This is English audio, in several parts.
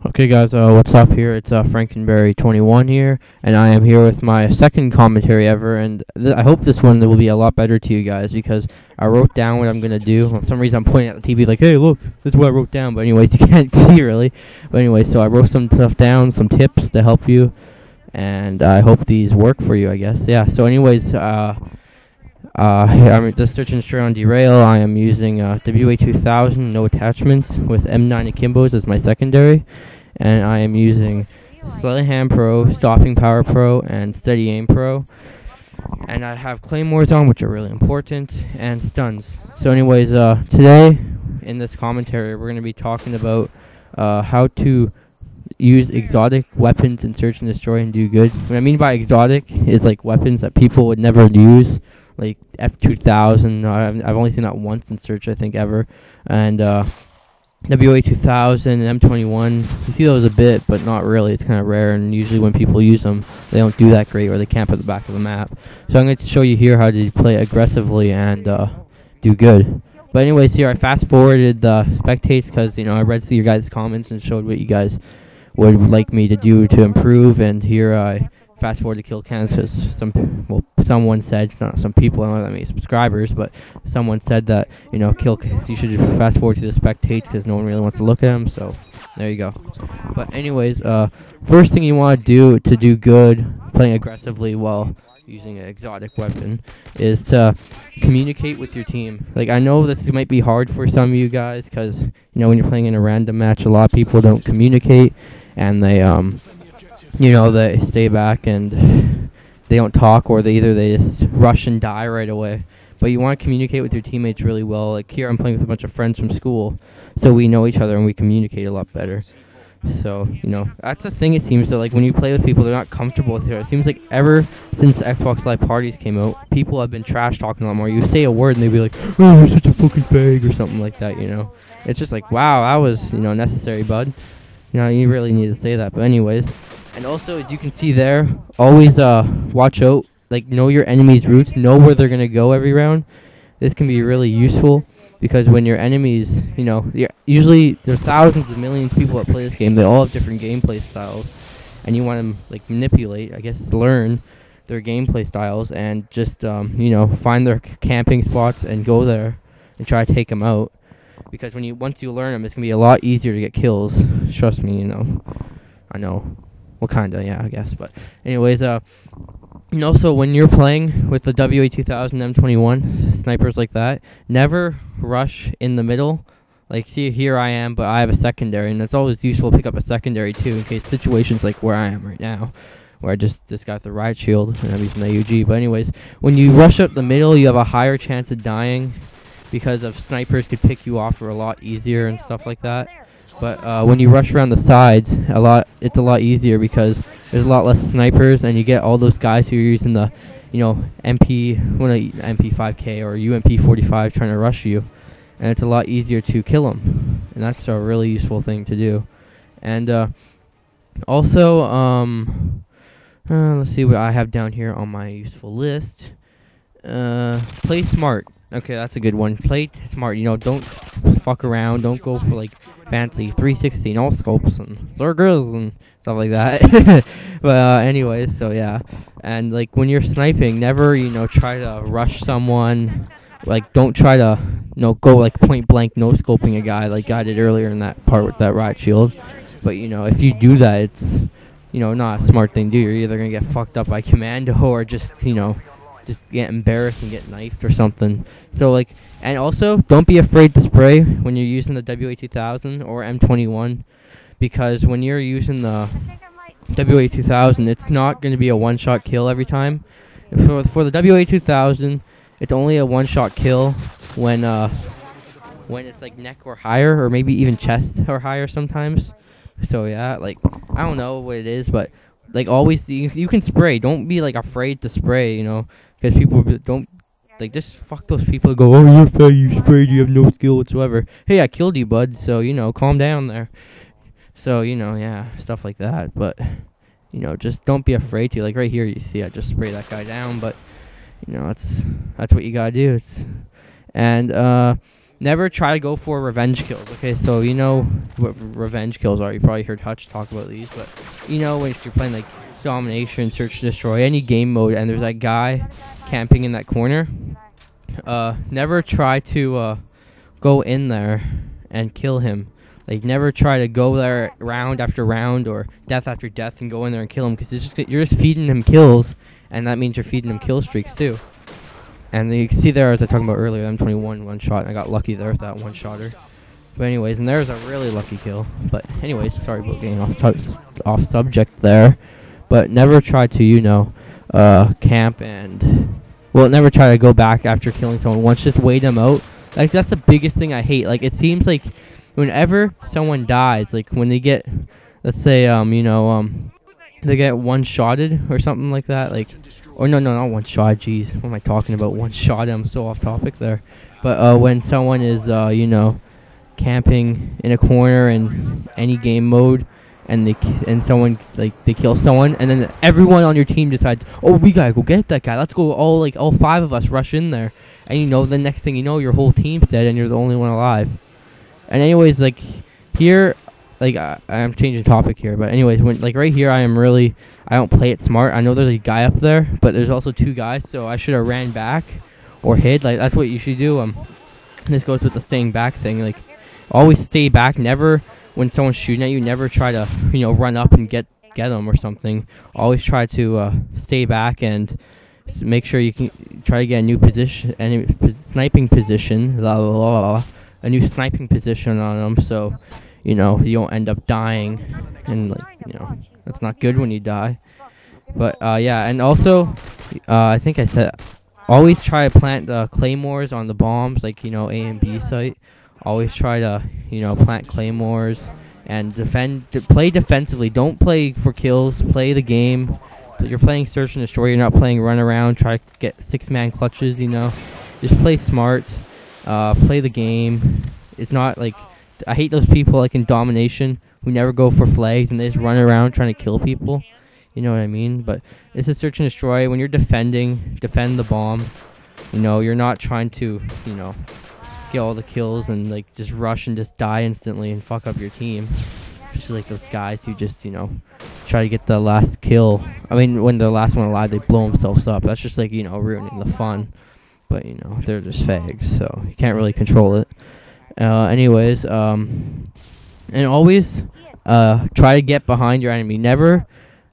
Okay, guys, what's up here? It's FRANKENBERRY21 here, and I am here with my second commentary ever, and I hope this one will be a lot better to you guys, because I wrote down what I'm going to do. For some reason, I'm pointing at the TV like, hey, look, this is what I wrote down, but anyways, you can't see really. But anyways, so I wrote some stuff down, some tips to help you, and I hope these work for you, I guess. Yeah, so anyways, I'm just searching straight on Derail. I am using WA2000, no attachments, with M9 Akimbos as my secondary. And I am using Sleight of Hand Pro, Stopping Power Pro, and Steady Aim Pro. And I have Claymores on, which are really important, and stuns. So anyways, today, in this commentary, we're going to be talking about how to use exotic weapons in Search and Destroy and do good. What I mean by exotic is like weapons that people would never use, like F2000. I've only seen that once in Search, I think, ever. And WA2000 and M21. You see those a bit, but not really. It's kind of rare, and usually when people use them, they don't do that great, or they camp at the back of the map. So I'm going to show you here how to play aggressively and do good. But anyways, here I fast-forwarded the spectates because, you know, I read through your guys' comments and showed what you guys would like me to do to improve, and here I fast forward to kill cans because someone said, it's not some people, I don't know that many subscribers, but someone said that, you know, you should fast forward to the spectates because no one really wants to look at them. So there you go. But anyways, first thing you want to do good, playing aggressively while using an exotic weapon, is to communicate with your team. Like, I know this might be hard for some of you guys because, you know, when you're playing in a random match, a lot of people don't communicate, and they you know, they stay back and they don't talk, or they just rush and die right away. But you want to communicate with your teammates really well. Like here, I'm playing with a bunch of friends from school, so we know each other and we communicate a lot better. So, you know, that's the thing. It seems that, like, when you play with people, they're not comfortable with it. It seems like ever since the Xbox Live parties came out, people have been trash talking a lot more. You say a word and they'd be like, oh, you're such a fucking fag, or something like that, you know. It's just like, wow, that was, you know, necessary, bud. You know, you really need to say that. But anyways, and also, as you can see there, always watch out. Like, know your enemy's routes. Know where they're going to go every round. This can be really useful because when your enemies, you know, usually there's thousands of millions of people that play this game. They all have different gameplay styles. And you want to, like, manipulate, I guess, learn their gameplay styles and just, you know, find their camping spots and go there and try to take them out. Because once you learn them, it's going to be a lot easier to get kills. Trust me, you know. I know. Well, kind of, yeah, I guess. But anyways, and also when you're playing with the WA2000 M21, snipers like that, never rush in the middle. Like, see, here I am, but I have a secondary, and it's always useful to pick up a secondary, too, in case situations like where I am right now, where I just got the riot shield, and I'm using the UG. But anyways, when you rush up the middle, you have a higher chance of dying, because of snipers could pick you off for a lot easier and stuff like that. But when you rush around the sides, it's a lot easier because there's a lot less snipers, and you get all those guys who are using the, you know, MP5K or UMP45 trying to rush you, and it's a lot easier to kill them, and that's a really useful thing to do. And also, let's see what I have down here on my useful list. Play smart. Okay, that's a good one. Play smart. You know, don't fuck around. Don't go for, like, fancy 360 no scopes and zergers and stuff like that. But anyways, so yeah. And, like, when you're sniping, never, you know, try to rush someone. Like, don't try to, you know, go, like, point blank no scoping a guy like I did earlier in that part with that riot shield. But, you know, if you do that, it's, you know, not a smart thing to do. You're either gonna get fucked up by commando or just, you know, just get embarrassed and get knifed or something. So, like, and also, don't be afraid to spray when you're using the WA2000 or M21, because when you're using the WA2000, it's not going to be a one-shot kill every time. For the WA2000, it's only a one-shot kill when it's, like, neck or higher, or maybe even chest or higher sometimes. So, yeah, like, I don't know what it is, but, like, always, you can spray. Don't be, like, afraid to spray, you know, because people don't, like, just fuck those people who go, oh, you're fat, you sprayed, you have no skill whatsoever. Hey, I killed you, bud, so, you know, calm down there. So, you know, yeah, stuff like that. But, you know, just don't be afraid to. Like, right here, you see I just spray that guy down, but, you know, that's what you gotta do. And never try to go for revenge kills. Okay, so you know what revenge kills are. You probably heard Hutch talk about these, but you know when you're playing like domination, search, destroy, any game mode, and there's that guy camping in that corner. Never try to go in there and kill him. Like, never try to go there round after round or death after death and go in there and kill him, because you're just feeding him kills, and that means you're feeding him kill streaks too. And you can see there, as I talked about earlier, M21 one shot, and I got lucky there with that one shotter. But anyways, and there's a really lucky kill. But anyways, sorry about getting off subject there. But never try to, you know, camp and, well, never try to go back after killing someone once. Just wait them out. Like, that's the biggest thing I hate. Like, it seems like whenever someone dies, like when they get, let's say, you know, they get one-shotted or something like that, like, or no, not one-shot, jeez, what am I talking about, one-shot, I'm so off topic there, but when someone is, you know, camping in a corner in any game mode, and someone, like, they kill someone, and then everyone on your team decides, oh, we gotta go get that guy, let's go, all 5 of us rush in there, and you know, the next thing you know, your whole team's dead, and you're the only one alive. And anyways, like, here, like, I'm changing topic here, but anyways, when, like, right here, I don't play it smart. I know there's a guy up there, but there's also 2 guys, so I should have ran back or hid. Like, that's what you should do. This goes with the staying back thing. Like, always stay back. Never, when someone's shooting at you, never try to, you know, run up and get them or something. Always try to stay back and make sure you can try to get a new position, sniping position, a new sniping position on them, so you know you don't end up dying, and like, you know, that's not good when you die. But yeah, and also I think I said always try to plant claymores on the bombs, like, you know, A and B site. Always try to, you know, plant claymores and play defensively. Don't play for kills. Play the game. You're playing search and destroy. You're not playing run around. Try to get 6-man clutches. You know, just play smart. Play the game. It's not like, I hate those people like in domination who never go for flags and they just run around trying to kill people. You know what I mean? But it's a search and destroy. When you're defend the bomb. You know, you're not trying to, you know, get all the kills and like just rush and just die instantly and fuck up your team. Especially like those guys who just, you know, try to get the last kill. I mean, when they're the last one alive, they blow themselves up. That's just like, you know, ruining the fun. But, you know, they're just fags, so you can't really control it. Anyways, and always try to get behind your enemy. Never,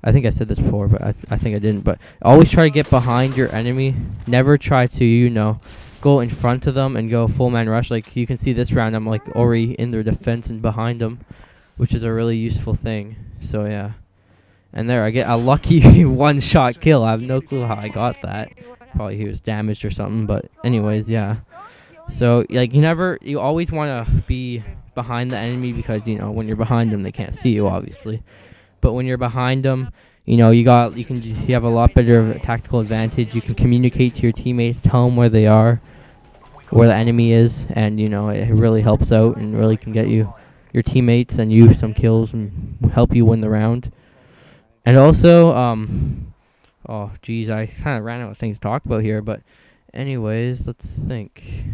I think I said this before, but I think I didn't. But always try to get behind your enemy. Never try to, you know, go in front of them and go full man rush. Like, you can see this round, I'm like already in their defense and behind them, which is a really useful thing. So, yeah. And there, I get a lucky one-shot kill. I have no clue how I got that. Probably he was damaged or something, but anyways, yeah. So, like, you always want to be behind the enemy, because, you know, when you're behind them, they can't see you, obviously. But when you're behind them, you know, you have a lot better of a tactical advantage. You can communicate to your teammates, tell them where they are, where the enemy is, and, you know, it really helps out and really can get you, your teammates and you, some kills and help you win the round. And also, oh, geez, I kind of ran out of things to talk about here, but anyways, let's think.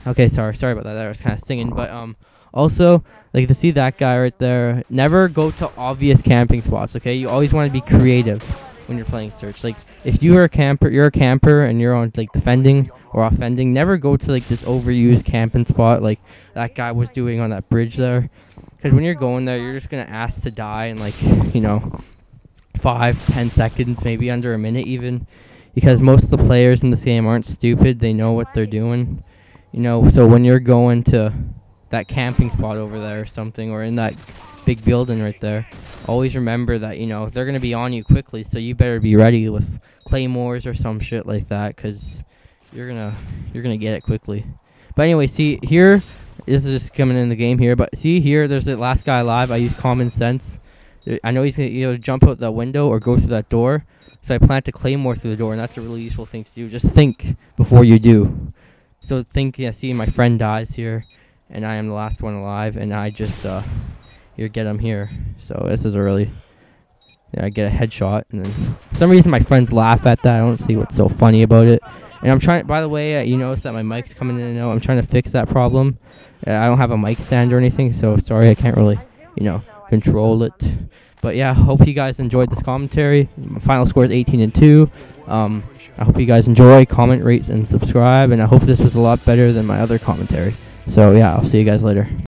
Okay, sorry about that. I was kind of singing, but also, like, to see that guy right there, never go to obvious camping spots. Okay, you always want to be creative when you're playing search. Like, if you're a camper and you're on like defending or offending, never go to like this overused camping spot like that guy was doing on that bridge there. Because when you're going there, you're just gonna ask to die in like, you know, 5-10 seconds, maybe under a minute even. Because most of the players in this game aren't stupid. They know what they're doing. You know, so when you're going to that camping spot over there or something, or in that big building right there, always remember that, you know, they're going to be on you quickly, so you better be ready with claymores or some shit like that, because you're gonna get it quickly. But anyway, see here, this is just coming in the game here, but see here, there's the last guy alive. I use common sense. I know he's going to either jump out the window or go through that door, so I plant a claymore through the door, and that's a really useful thing to do. Just think before you do. So think, yeah, see, my friend dies here, and I am the last one alive, and I just, here, get him here. So this is a really I get a headshot, and then for some reason my friends laugh at that. I don't see what's so funny about it. And I'm trying. By the way, you notice that my mic's coming in and out. I'm trying to fix that problem. I don't have a mic stand or anything, so sorry I can't really, control it. But yeah, hope you guys enjoyed this commentary. My final score is 18-2. I hope you guys enjoy, comment, rate, and subscribe. And I hope this was a lot better than my other commentary. So yeah, I'll see you guys later.